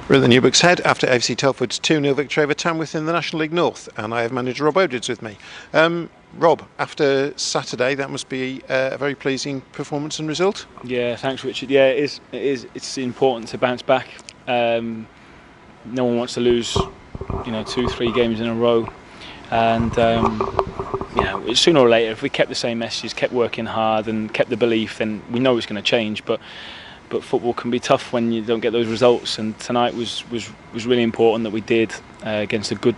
We're at the New Books Head after AFC Telford's 2-0 victory over Tamworth in the National League North, and I have manager Rob Odids with me. Rob, after Saturday, that must be a very pleasing performance and result. Yeah, thanks, Richard. Yeah, it is. It's important to bounce back. No one wants to lose, 2-3 games in a row, and sooner or later, if we kept the same messages, kept working hard, and kept the belief, then we know it's going to change. But football can be tough when you don't get those results, and tonight was really important that we did against a good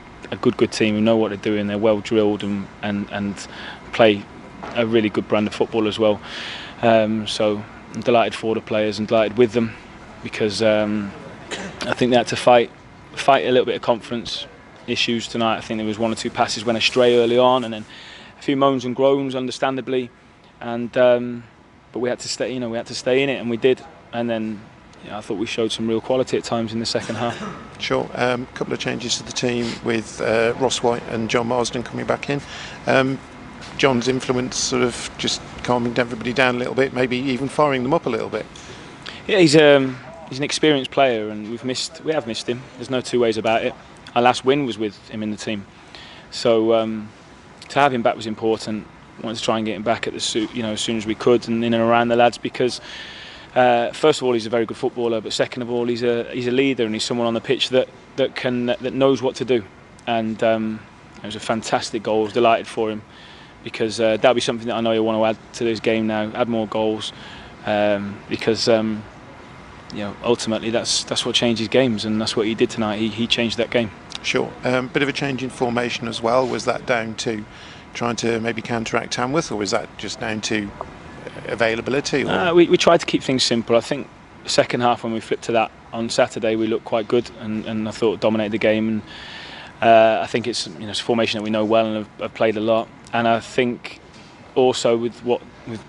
team who know what they're doing. They're well drilled and play a really good brand of football as well. So I'm delighted for the players and delighted with them, because I think they had to fight a little bit of confidence issues tonight. I think there was one or two passes went astray early on, and then a few moans and groans, understandably, and but we had to stay. We had to stay in it, and we did. And then I thought we showed some real quality at times in the second half. Sure. A couple of changes to the team with Ross White and John Marsden coming back in. John's influence sort of just calming everybody down a little bit, maybe even firing them up a little bit. Yeah, he's an experienced player, and we have missed him. There's no two ways about it. Our last win was with him in the team, so to have him back was important. I wanted to try and get him back as soon as we could, and in and around the lads, because first of all, he's a very good footballer, but second of all, he's a leader, and he's someone on the pitch that knows what to do. And it was a fantastic goal. I was delighted for him, because that'll be something that I know he'll want to add to this game now. Add more goals, because ultimately that's what changes games, and that's what he did tonight. He changed that game. Sure. Bit of a change in formation as well. Was that down to trying to maybe counteract Tamworth, or was that just down to availability? We tried to keep things simple. I think the second half, when we flipped to that on Saturday, we looked quite good, and I thought dominated the game. And I think it's a formation that we know well and have played a lot. And I think also with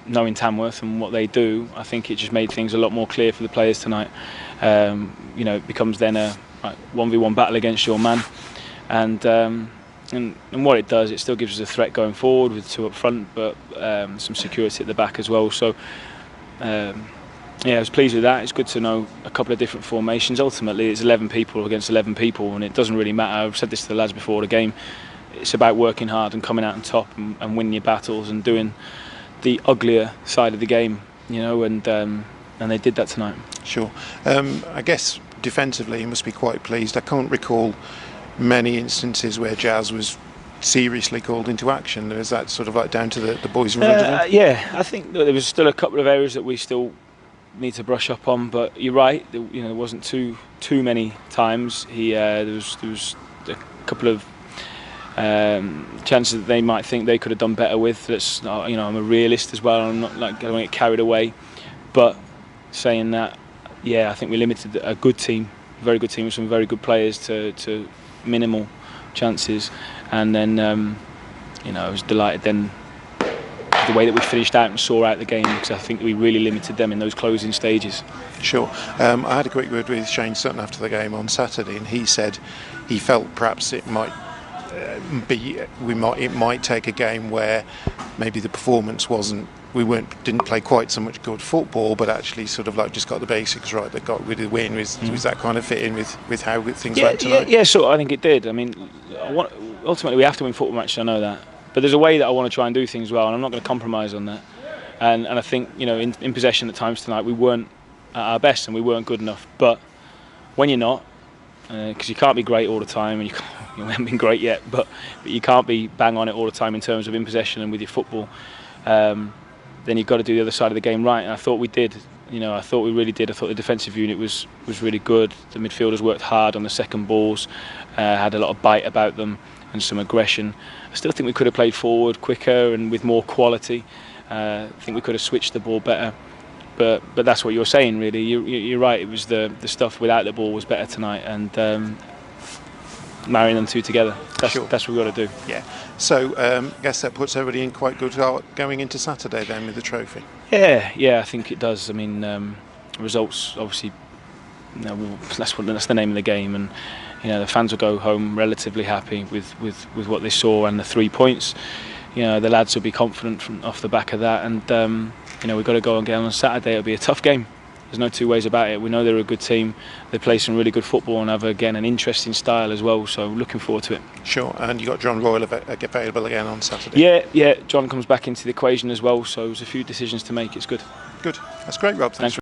knowing Tamworth and what they do, I think it just made things a lot more clear for the players tonight. It becomes then a 1v1 battle against your man, and what it does, it still gives us a threat going forward with two up front, but some security at the back as well. So I was pleased with that. It's good to know a couple of different formations. Ultimately, it's 11 people against 11 people, and it doesn't really matter. I've said this to the lads before the game. It's about working hard and coming out on top and winning your battles and doing the uglier side of the game, and they did that tonight. Sure. I guess defensively, you must be quite pleased. I can't recall many instances where Jazz was seriously called into action. Is that sort of like down to the boys in Worton? Yeah, I think there was still a couple of areas that we still need to brush up on, but you're right. There wasn't too many times. There was a couple of chances that they might think they could have done better with. I'm a realist as well. I'm not like going to get carried away. But saying that, I think we limited a good team, a very good team with some very good players to minimal chances. And then I was delighted then the way that we finished out and saw out the game, because I think we really limited them in those closing stages. Sure. I had a quick word with Shane Sutton after the game on Saturday, and he said he felt perhaps it might take a game where maybe the performance didn't play quite so much good football, but actually sort of like just got the basics right, that got with the win. Was that kind of fit in with how things went tonight? Yeah, so I think it did. I mean, ultimately we have to win football matches, I know that, but there's a way that I want to try and do things well, and I'm not going to compromise on that. And I think in possession at times tonight we weren't at our best and we weren't good enough. But when you're not, because you can't be great all the time, and you haven't been great yet, but you can't be bang on it all the time in terms of in possession and with your football. Then you've got to do the other side of the game right, and I thought we did. I thought we really did. I thought the defensive unit was really good. The midfielders worked hard on the second balls, had a lot of bite about them and some aggression. I still think we could have played forward quicker and with more quality. I think we could have switched the ball better. But that's what you're saying, really. You're right. It was the stuff without the ball was better tonight, and marrying them two together. That's what we've got to do. Yeah. So I guess that puts everybody in quite good going into Saturday then with the trophy. Yeah, I think it does. I mean, results obviously. That's the name of the game, and the fans will go home relatively happy with what they saw and the 3 points. The lads will be confident off the back of that, and we've got to go again on Saturday. It'll be a tough game. There's no two ways about it. We know they're a good team. They play some really good football and have, again, an interesting style as well. So looking forward to it. Sure. And you got John Royal available again on Saturday. Yeah. John comes back into the equation as well. So there's a few decisions to make. It's good. Good. That's great, Rob. Thanks.